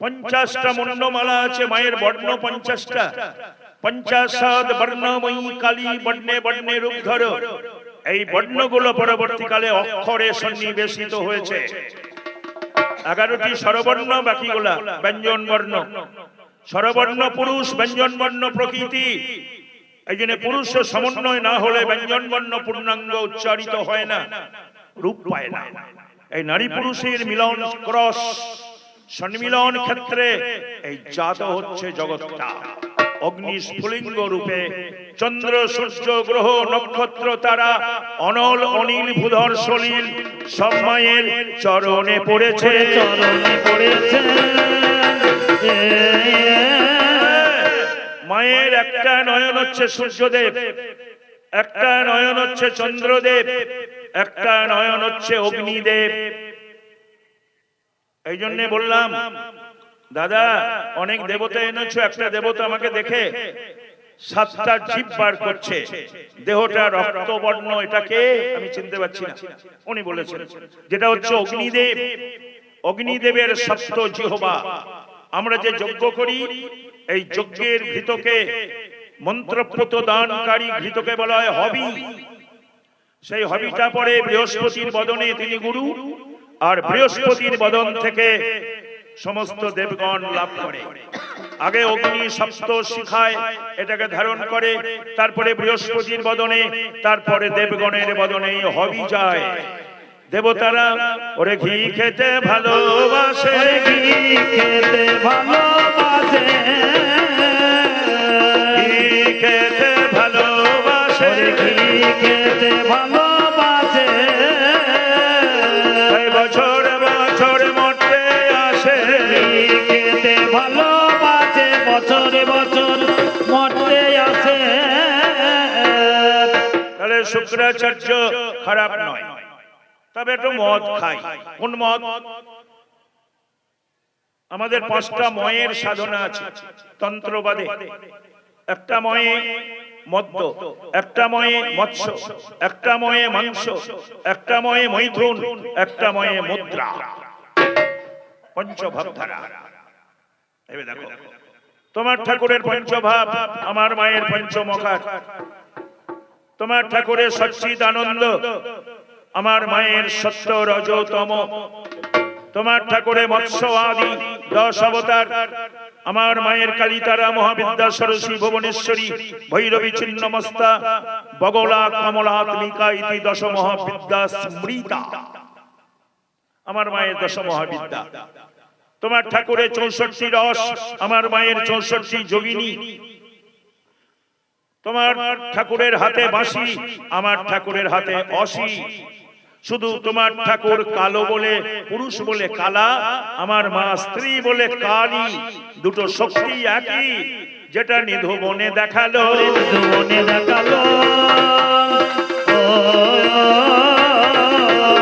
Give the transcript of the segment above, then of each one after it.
50টা মুন্ডমালা আছে মায়ের বর্ণ 50টা। 50 বর্ণময়ী কালী বর্ণে বর্ণে রূপ ধরো। এই বর্ণগুলো পরবর্তীকালে অক্ষরে সন্নিবেশিত হয়েছে। 11টি স্বরবর্ণ, বাকিগুলা ব্যঞ্জন বর্ণ। স্বরবর্ণ পুরুষ, ব্যঞ্জন বর্ণ প্রকৃতি। এই জন্য পুরুষের সমন্বয় না হলে ব্যঞ্জন বর্ণ পূর্ণাঙ্গ উচ্চারিত হয় না, রূপ পায় না। এই নারী পুরুষের মিলন, ক্রস, সম্মিলন ক্ষেত্রে এই জাত হচ্ছে জগৎটা। অগ্নি স্ফুলিঙ্গ রূপে চন্দ্র সূর্য গ্রহ নক্ষত্র তারা অনল অনিল ভূধর সলিল সব মায়ের চরণে পড়েছে, চরণে পড়েছে। মায়ের একটা নয়ন হচ্ছে সূর্যদেব, একটা নয়ন হচ্ছে চন্দ্রদেব, একটা নয়ন হচ্ছে অগ্নিদেব। এই জন্য বললাম দাদা অনেক দেবতা এনেছো, একটা দেবতা আমাকে দেখে 7টা জিভ বার করছে, দেহটা রক্তবর্ণ, এটাকে আমি চিনতে পারছি না। উনি বলেছেন যেটা হচ্ছে অগ্নিদেব। অগ্নিদেবের সপ্ত জিহ্বা। আমরা যে যজ্ঞ করি, এই যজ্ঞের ঘৃতকে, মন্ত্রপ্রত দানকারী ঘৃতকে বলা হয় হবি। সেই হবিটা পরে বৃহস্পতির বদনে, তিনি গুরু, আর বৃহস্পতির বদন থেকে সমস্ত দেবগণ লাভ করে। আগে অগ্নি সপ্ত শিখায় এটাকে ধারণ করে, তারপরে বৃহস্পতির বদনে, তারপরে দেবগণের বদনে হবি যায়। দেবতারা ওরে ঘি খেতে ভালোবাসে, ঘি খেতে ভালোবাসে, ঘি খেতে ভালোবাসে, ঘি খেতে ভালোবাসে। বছর বছর মরতে আসে, ঘি খেতে ভালোবাসে, বছরে বছর মরতে আসে। তাহলে শুক্রাচার্য খারাপ নয়, তবে একটু মদ খাই। কোন মদ? আমাদের 5টা ময়ের সাধনা আছে তন্ত্রবাদে। একটা ময়ে মদ্য, একটা ময়ে মৎস্য, একটা ময়ে মাংস, একটা ময়ে মৈথুন, একটা ময়ে মুদ্রা। পঞ্চভাব ধারা। এবার দেখো তোমার ঠাকুরের পঞ্চভাব, আমার মায়ের পঞ্চমকার। তোমার ঠাকুরের সচ্চিদানন্দ, আমার মায়ের সত্য রজতম। তোমার ঠাকুরে মৎস্য আদি 10 অবতার। আমার মায়ের কালিতারা, মহাবিদ্যা, সরস্বী, ভুবনেশ্বরী, ভৈরবী, ছিন্নমস্তা, বগলা, কমলাত্মিকা ইতি 10 মহাবিদ্যা স্মৃতা। আমার মায়ের 10 মহাবিদ্যা। তোমার ঠাকুরে 64 রস, আমার মায়ের 64 যোগিনী। তোমার ঠাকুরের হাতে বাঁশি, আমার ঠাকুরের হাতে অসি। শুধু তোমার ঠাকুর কালো বলে, পুরুষ বলে কালা, আমার মা স্ত্রী বলে কালী। দুটো শক্তি একই, যেটা নিধুবনে দেখালো, নিধুবনে দেখালো,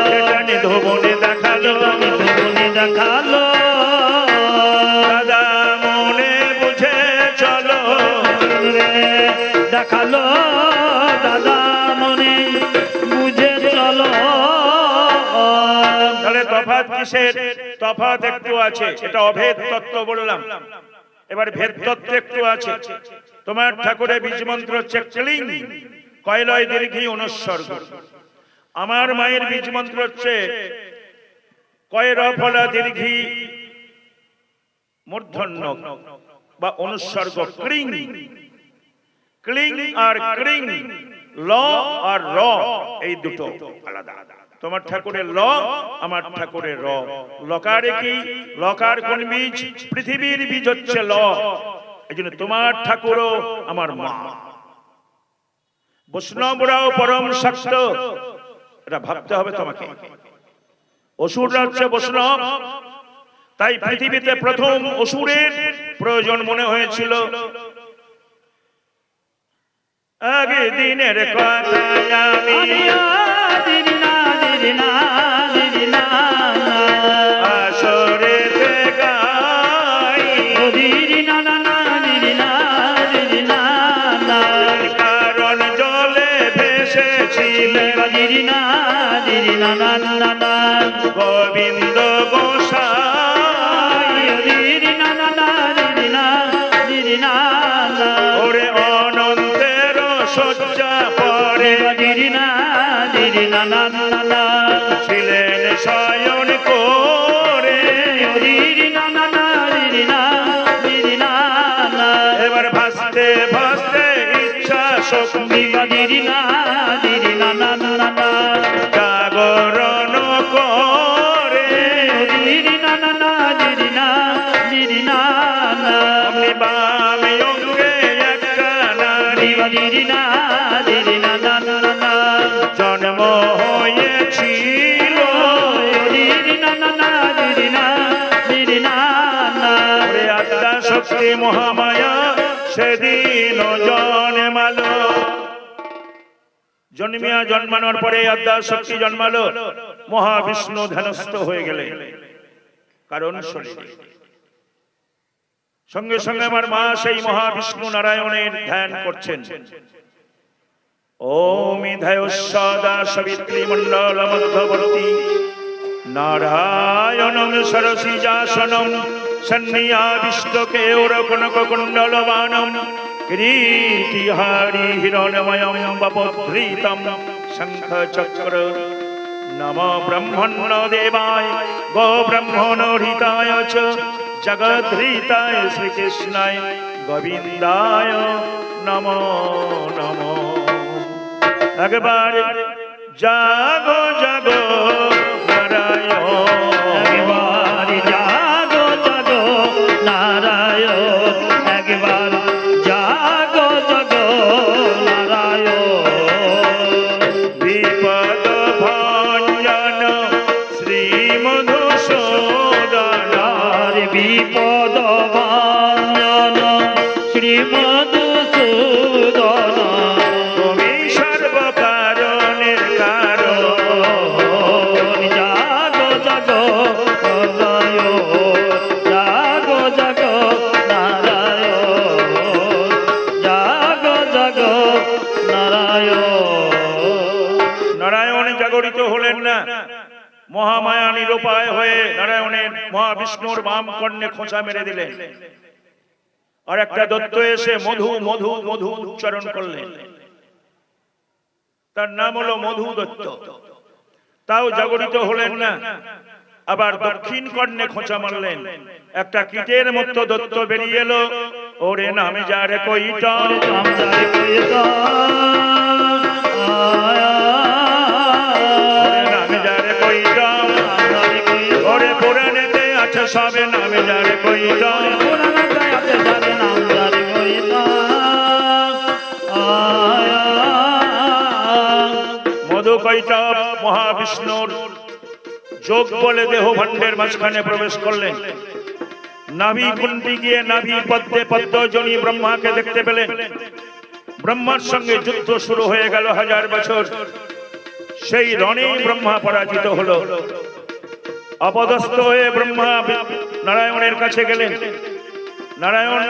যেটা নিধুবনে দেখালো, নিধুবনে দেখালো। দাদা মনে বুঝে চলো, দেখালো দাদা মনে বুঝে চলো। তাহলে তফাৎ কিসের? তফাৎ একটু আছে, এটা অভেদ তত্ত্ব বললাম। এবার ভেদ তত্ত্ব একটু আছে। তোমার ঠাকুরের বীজ মন্ত্র হচ্ছে ক্লিং, কয়লয় দীর্ঘী অনুস্বর্গ। আমার মায়ের বীজ মন্ত্র হচ্ছে কয় রফলা দীর্ঘী মূর্ধন্য বা অনুস্বর্গ ক্লিং। ক্লিং আর ক্রিং, ল আর র, এই দুটো আলাদা। তোমার ঠাকুরের ল, আমার ঠাকুরের র। লকারে কি? লকার কোন বীজ? পৃথিবীর বীজ হচ্ছে ল। এই জন্য তোমার ঠাকুরও আমার মা। বৈষ্ণবরাও পরম শক্ত, এটা ভাবতে হবে তোমাকে। অসুররা হচ্ছে বৈষ্ণব, তাই পৃথিবীতে প্রথম অসুরের প্রয়োজন মনে হয়েছিল। আগে দিনের কথা আমি আসরেতে গাই, কারণ জলে ভেসেছিল গোবিন্দ গোসাই। নানা নানা ছিলেন শয়ন করে দিদি নানা দিদি না দিদি নানা এবার ভাসতে ভাসতে ইচ্ছা শক্তি দিদি না দিদি নানা নানা জাগরণ করে দিদি নানা দিদি না দিদি নানা অমনি বামে অঙ্গে একটা নারী দিদি না দিদি নানা নানা জন্ম হয়েছিল দিদি নানা দিদি না দিদি নানা ওরে আত্মা শক্তি মহামায়া সেদিন জন্মালো জন্মিয়া জন্মানোর পরে আদ্যা শক্তি জন্মালো মহাবিষ্ণু ধ্যানস্থ হয়ে গেলেন কারণ শরীরে সঙ্গে সঙ্গে আমার মা সেই মহাবিষ্ণু নারায়ণের ধ্যান করছেন ওমি ধ্যায় সদা সবিত্রী মণ্ডল মধ্যবর্তী নারায়ণং সরসিজাসনম সন্নিয়াবিষ্ট কেওর কনক কুণ্ডলবানম কিরীটিহারি হিরণময়ম বপধৃতম শঙ্খ চক্র নম ব্রহ্মণ্য দেবায় গো ব্রহ্মণ হৃতায় চ জগদ্ধৃতায় শ্রীকৃষ্ণায় গোবিন্দায় নমো নমো একবার জাগো জাগো নারায়ণ একবার জাগো জাগো নারায়ণ একবার জাগো জাগো নারায়ণ বিপদ ভঞ্জন শ্রী মধুসূদন আর বিপদ ভাঞ্জন শ্রী মধুসূদন তুমি সর্বকারণের কারণ জাগো জাগো নারায়ণ জাগো জাগো নারায়ণ জাগো জাগো নারায়ণ নারায়ণ জাগরিত হলেন না মহামায়া নিরুপায় হয়ে নারায়ণের মহাবিষ্ণুর বাম কর্ণে খোঁচা মেরে দিলেন আর একটা দত্ত এসে মধু মধু মধু উচ্চারণ করলেন তার নাম হলো মধু দত্ত তাও জাগরিত হলেন না আবার দক্ষিণ কর্ণে খোঁচা মারলেন একটা কীটের মতো দত্ত বেরিয়ে এলো ওরে নামে যারে কইটা আমদারে কইতা নামে যারে কইটা আমদারে কইতা ওরে পুরাণেতে আছে সবে নামে যারে কইটা পুরানা গায়াতে যাবে আমদারে কইতা মধু কৈটব মহাবিষ্ণুর যোগ বলে দেহ ভাণ্ডের মাঝখানে প্রবেশ করলেন নাভি কুণ্ডি গিয়ে নাভি পদ্মে পদ্মজনী ব্রহ্মাকে দেখতে পেলেন ব্রহ্মার সঙ্গে যুদ্ধ শুরু হয়ে গেল 1000 বছর সেই রণে ব্রহ্মা পরাজিত হলো অপদস্থ হয়ে ব্রহ্মা নারায়ণের কাছে গেলেন নারায়ণ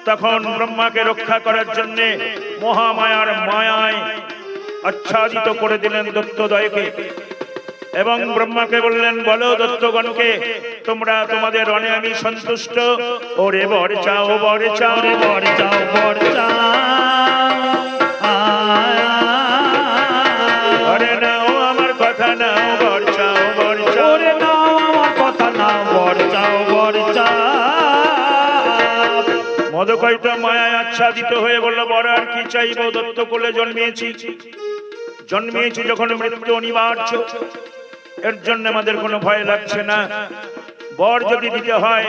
তখন ব্রহ্মাকে রক্ষা করার জন্য মহামায়ার মায়ায় আচ্ছাদিত করে দিলেন দত্তদয়কে এবং ব্রহ্মাকে বললেন বলো দত্তগণকে তোমরা তোমাদের রণে আমি সন্তুষ্ট ওরে বর চাও বর চাও ওরে বর চাও বর চাও আরে নাও আমার কথা নাও বর চাও বর চাও ওরে নাও আমার কথা নাও বর চাও বর চাও মধুকৈট মায়ায় আচ্ছাদিত হয়ে বলল বর আর কি চাইবো দত্ত কোলে জন্মিয়েছি যখন মৃত্যু অনিবার্য এর জন্য আমাদের কোনো ভয় লাগছে না বর যদি দিতে হয়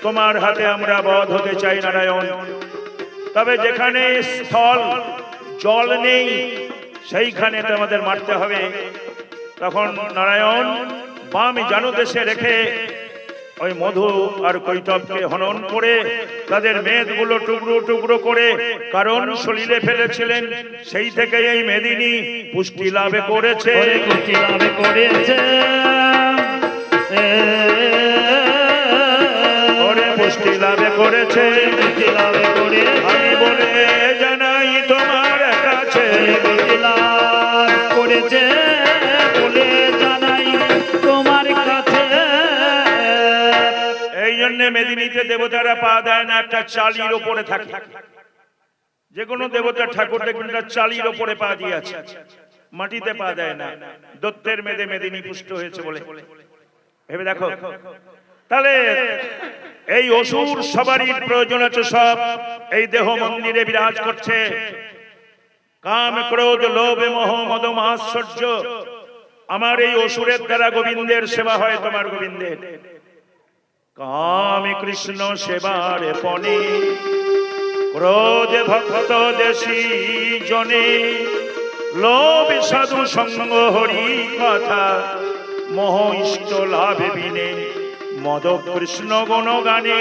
তোমার হাতে আমরা বধ হতে চাই নারায়ণ তবে যেখানে স্থল জল নেই সেইখানে তো আমাদের মারতে হবে তখন নারায়ণ বাম জানুদেশে রেখে ওই মধু আর কৈটবকে হনন করে তাদের মেদগুলো টুকরো টুকরো করে কারণ শরীরে ফেলেছিলেন সেই থেকে এই মেদিনী পুষ্টি লাভে করেছে পুষ্টি লাভে করেছে ওরে পুষ্টি লাভে করেছে পুষ্টি লাভে করেছে আমি বলে জানাই তোমার কাছে পুষ্টি লাভ করেছে বলে জানাই তোমার কাছে এই জন্য মেদিনীতে দেবতারা পা দেয় না একটা চালির উপরে থাকে যে কোনো দেবতার ঠাকুর দেখবেন চালির উপরে পা দিয়ে আছে মাটিতে পা দেয় না, দত্তের মেদে মেদিনী পুষ্ট হয়েছে বলে। ভেবে দেখো তাহলে এই অসুর সবারই প্রয়োজন আছে, সব এই দেহ মন্দিরে বিরাজ করছে। কাম ক্রোধ লোভ মোহ মদ মাৎসর্য, আমার এই অসুরের দ্বারা গোবিন্দের সেবা হয়, তোমার গোবিন্দের। কাম কৃষ্ণ সেবার পণে, ক্রোধ ভক্ত দেশী জনে, লোভ সাধু সঙ্গ হরি কথা, মোহ ইষ্ট লাভ বিনে, মদ কৃষ্ণ গুণ গানে,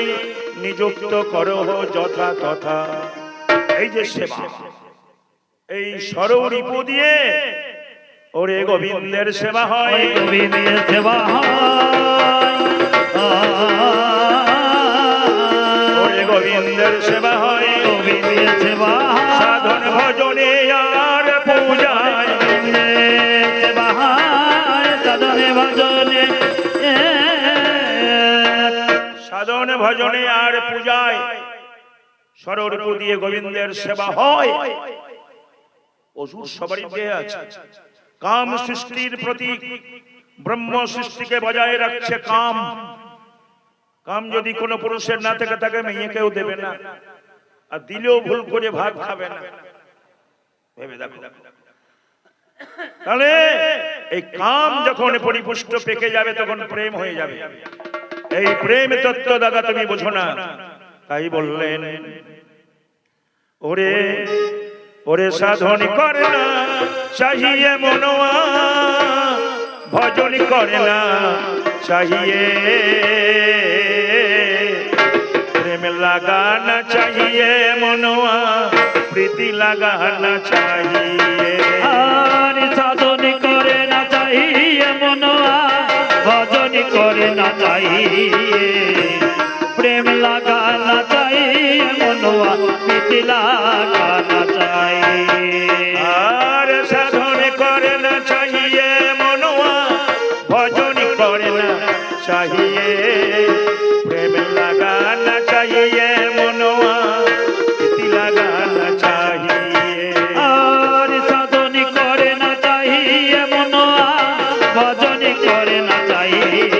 নিযুক্ত করহ যথা তথা। এই যে সেবা, এই সররিপু দিয়ে ওরে গোবিন্দের সেবা হয়, গোবিন্দের সেবা হয়, ওরে গোবিন্দের সেবা হয়, গোবিন্দের সেবা হয়, সাধন ভজনে আর পূজায়, গোবিন্দের সেবা হয়, সাধনে ভজনে, সাধন ভজনে আর পূজায় সররিপু দিয়ে গোবিন্দের সেবা হয়। অসুর সবারই দেহে আছে। কাম সৃষ্টির প্রতীক, ব্রহ্ম সৃষ্টিকে বজায় রাখছে কাম। কাম যদি কোনো পুরুষের না থেকে থাকে, মেয়েকেও দেবে না, আর দিলেও ভুল করে ভাত খাবে না। ভেবে দেখো তাহলে এই কাম যখন পরিপুষ্ট পেকে যাবে, তখন প্রেম হয়ে যাবে। এই প্রেম তত্ত্ব দাদা তুমি বোঝো না, তাই বললেন ওরে ওরে সাধন করে না চাহিয়ে মনোয়া, ভজন করে না চাহিয়ে, প্রেম লাগানা চাহিয়ে মনোয়া, প্রীতি লাগানা চাহিয়ে। আর সাধন করে না চাহিয়ে মনোয়া, ভজন করে না চাহিয়ে, প্রেম লাগানা চাহিয়ে মনোয়া, প্রীতি লাগানা চাহিয়ে। আর সাধন করে না চাহিয়ে মনোয়া, ভজন করে না চাহিয়ে, প্রেম লাগানা চাহিয়ে মনোয়া, প্রীতি লাগানা চাহিয়ে। আর সাধন করে না চাহিয়ে মনোয়া, ভজন করে না চাহিয়ে,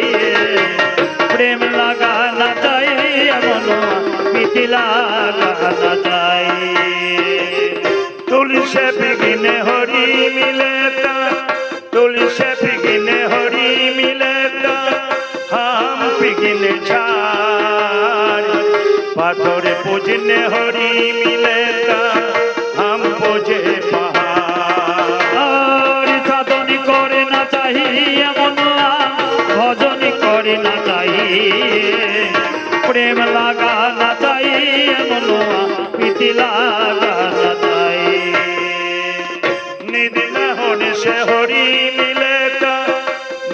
প্রেম লাগানা চাহিয়ে মনোয়া, প্রীতি লাগানা চাহিয়ে। तुलसे बिगिने हरि मिलेता, तुलसे बिगिने हरि मिलेता, हम बिगिने झाड़, पाथर पूजने हरि मिलेता, हम पूजे पहाड़। আর সাধন করে না চাহিয়ে মনোয়া, ভজন করে না চাহিয়ে, প্রেম লাগানা চাহিয়ে মনোয়া, প্রীতি লাগানা চাহিয়ে। निधि न होने से हरि मिलेता,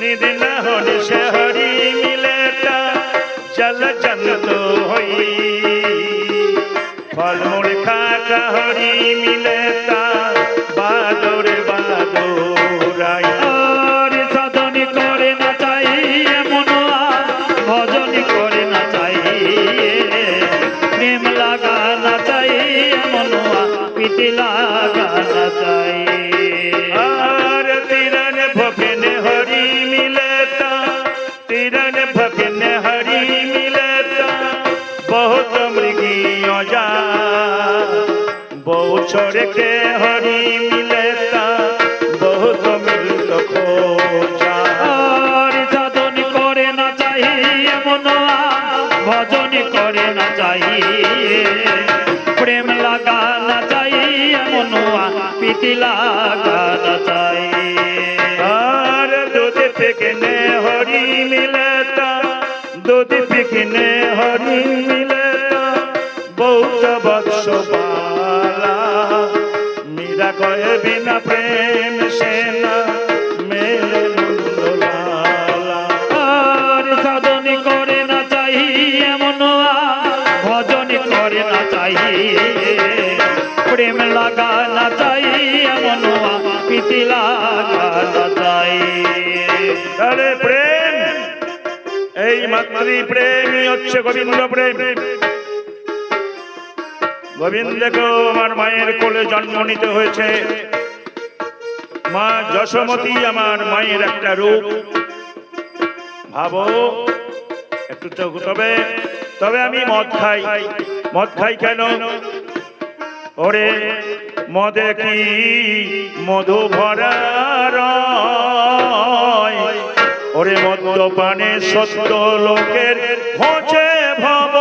निधि न होने से हरि मिलेता, जल जंतु होई, फल मूल खाता हरि मिलेता, बादुर बादुराई। আর সাধন করে না চাহিয়ে মনোয়া, ভজন করে না চাহিয়ে, প্রেম লাগানা চাহিয়ে মনোয়া, প্রীতি লাগানা চাহিয়ে। আর তিরন भगने हरि मिलेता, तिरन भगने हरि मिलेता, बहुत मृगी जा बहु छोड़ के हरि मिलेता, बहुत मृत खोजा। আর সাধন করে না চাহিয়ে মনোয়া, ভজন করে না চাহিয়ে, প্রেম লাগানা চাহিয়ে মনোয়া, প্রীতি লাগানা চাহিয়ে। আর दूध पिकने हरि मिलेता, दूध पिकने हरि मिलेता, बहुत बत्स बाला, मीरा कहे बिना प्रेम से ना मेरे नंदलाला। আর সাধন করে না চাহিয়ে মনোয়া, ভজন করে না চাহিয়ে, প্রেম লাগানা চাহিয়ে মনোয়া, প্রীতি লাগানা চাহিয়ে। তাহলে প্রেম, এই মাতৃ প্রেমই হচ্ছে গোবিন্দ প্রেম। গোবিন্দকেও আমার মায়ের কোলে জন্ম নিতে হয়েছে, মা যশোমতী আমার মায়ের একটা রূপ। ভাবো একটু তবে তবে আমি মদ খাই কেন? ওরে মদে কি মধু ভরা রয়, ওরে মদ্যপানে সত্য লোকের ঘোচে ভব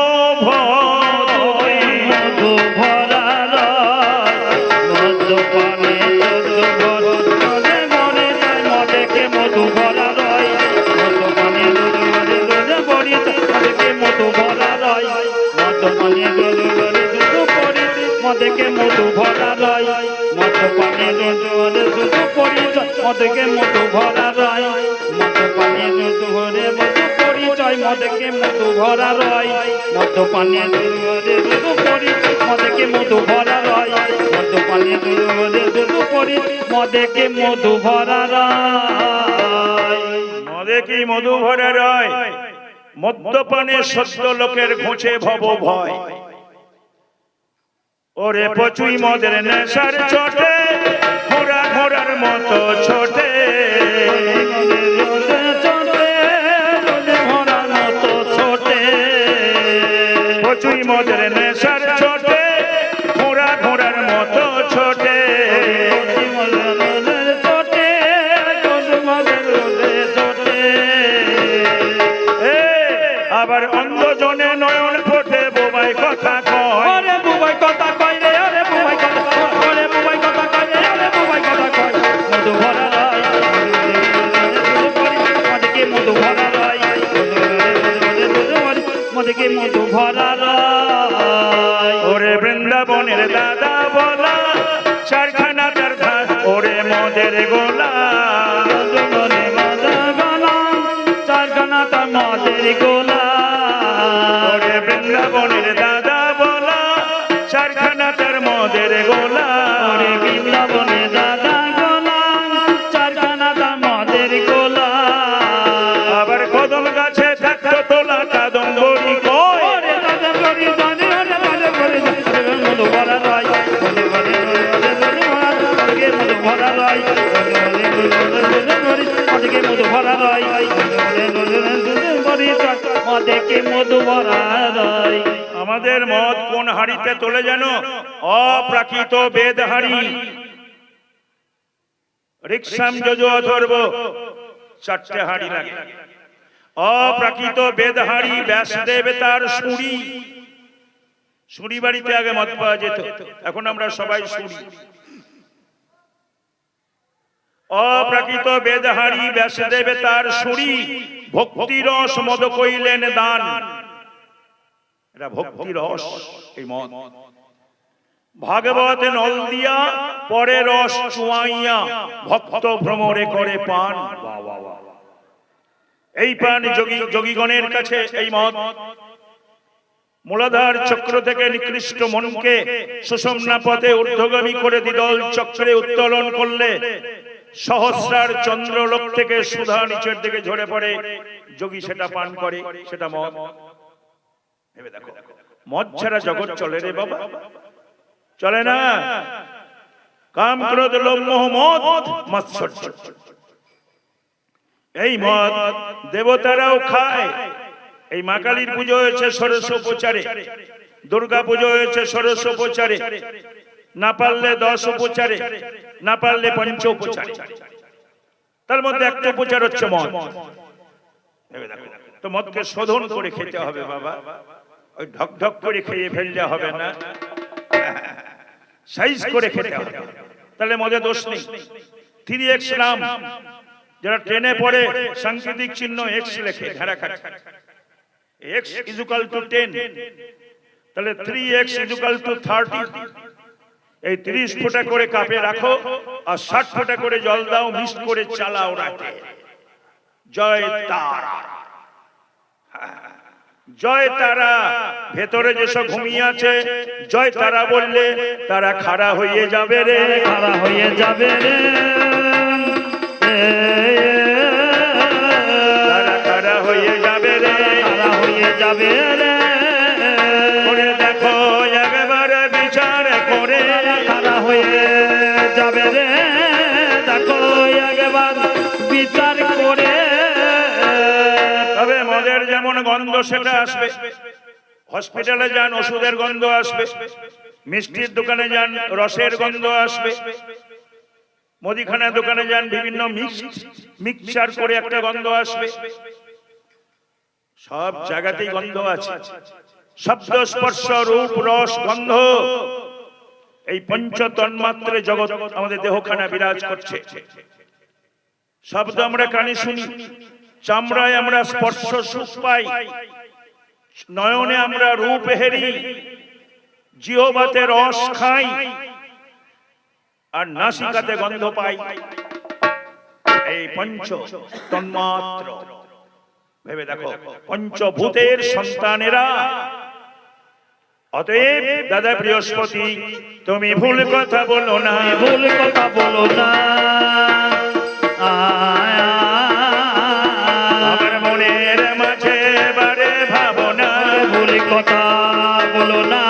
ভয়। মধু ভরা মদ্যপানে মনে মনে যায় মদেকে মধু ভরা রয়, মদ্যপানে বড়ি মদেকে মধু ভরা রয়, মদ্যপানে মদেকে মধু ভরা রয়, মদ্যপানে শুধু পরিচয় মদেকে মধু ভরা রয়, মদ্যপানে ধরে মধু পরিচয় মদেকে মধু ভরা রয়, মদ্যপানে শুধু পরিচয় মদেকে মধু ভরা রয়, মদ্যপানে শুধু পরিচয় মদেকে মধু ভরা রয়। মদে কি মধু ভরা রয়, মদ্যপানে সত্য লোকের ঘুচে ভব ভয়। ওরে পচুই মদের নেশার চোটে ঘোড়া ঘোড়ার মতো ছোটে, পচুই মদের নেশার চোটে ঘোড়া ঘোড়ার মতো ছোটে। আবার অন্ধজনে নয়ন ফোটে বোবাই কথা কয়, আরে বুবাই কথা কয় রে, আরে বুবাই কথা কয়, আরে বুবাই কথা কয় রে, আরে বুবাই কথা কয়। মধু ভরা রয় মদেকে মধু ভরা রয়, মদেকে মধু ভরা রয়। ওরে বৃন্দাবনের দাদা বলা চারখানা তার ধার, ওরে মদের গোলা। চারখানা তার মদের গোলা, ওরে বৃন্দাবনের দাদা বলা চারখানা তার মদের গোলা। ওরে বৃন্দাবনে দাদা গোলা, চারখানা তার মদের গোলা। আবার কদম গাছে থাকতো তোলা কাদম গড়ি কয়, ওরে দাদা গরি জানে ওরে দাদা গরি জানে মধু ভরা রয়, মধু ভরা মধু ভরা রয়, মদেকে মধু ভরা রয়, মদেকে মধু ভরা রয়। আমাদের মদ কোন হাড়িতে তোলে জানো? অপ্রাকৃত বেদ হাড়ি। রিক্সাম যজু অথর্ব চারটে হাড়ি লাগে। অপ্রাকৃত বেদ হাড়ি, ব্যাসদেব তার সুরি। সুরি বাড়িতে আগে মদ পাওয়া যেত, এখন আমরা সবাই সুরি। অপ্রাকৃত বেদ হাড়ি, ব্যাসদেব তার সুরি। ভক্তি রস মদ কইলেন দান, এটা ভক্তি রস এই মদ। ভাগবত নল দিয়া পরে রস চুয়াইয়া ভক্ত ভ্রমরে করে পান। এই পান যোগীগণের কাছে এই মদ মূলাধার চক্র থেকে নিকৃষ্ট মনকে সুষুম্না পথে ঊর্ধ্বগামী করে দ্বিদল চক্রে উত্তোলন করলে সহস্রার চন্দ্রলোক থেকে সুধা নিচের দিকে ঝরে পড়ে। যোগী সেটা পান করে, সেটা মদ। ভেবে দেখো, মদ ছাড়া জগৎ চলে রে বাবা? চলে না। কাম ক্রোধ লোভ মোহ মদ মাৎসর্য, এই মদ দেবতারাও খায়। এই মা কালীর পুজো হয়েছে ষোড়শোপচারে, দুর্গা পুজো হয়েছে ষোড়শোপচারে, না পারলে 10 উপচারে, না পারলে 5 উপচারে। তার মধ্যে একটা উপচার হচ্ছে মদ। তো মদকে শোধন করে খেতে হবে বাবা, ওই ঢক ঢক করে খেয়ে ফেললে হবে না, সাইজ করে খেতে হবে, তাহলে মদে দোষ নেই। 3x নাম, যারা ট্রেনে পড়ে সাংকেতিক চিহ্ন x লেখে ঘেরা খাচ্ছে, x = 10, তাহলে 3x = 30। এই 30 ফোঁটা করে কাপে রাখো আর 60 ফোঁটা করে জল দাও, মিক্স করে চালাও রাতে। জয় তারা, জয় তারা। ভেতরে যেসব ঘুমিয়ে আছে জয় তারা বললে তারা খাড়া হয়ে যাবে রে, খাড়া হয়ে যাবে রে, তারা খাড়া হয়ে যাবে রে, খাড়া হয়ে যাবে রে। করে দেখো একবার বিচার করে, খাড়া হয়ে যাবে রে, দেখো এবার বিচার করে। তবে মদের যেমন গন্ধ সেটা আসবে, হসপিটালে যান ওষুধের গন্ধ আসবে, মিষ্টির দোকানে যান রসের গন্ধ আসবে, মুদিখানার দোকানে যান বিভিন্ন মিক্সচার করে একটা গন্ধ আসবে। সব জায়গাতেই গন্ধ আছে। শব্দ স্পর্শ রূপ রস গন্ধ, এই পঞ্চ তন্মাত্রে জগৎ আমাদের দেহখানা বিরাজ করছে। শব্দ আমরা কানে শুনি, চামড়ায় আমরা স্পর্শ সুখ পাই, নয়নে আমরা রূপ হেরি, জিহ্বাতে রস খাই, আর নাসিকাতে গন্ধ পাই। এই পঞ্চ তন্মাত্র ভেবে দেখো, পঞ্চভূতের সন্তানেরা। অতএব দাদা বৃহস্পতি, তুমি ভুল কথা বলো না, ভুল কথা বলো না। আমার মনের মাঝে বারে ভাবনা, ভুল কথা বলো না।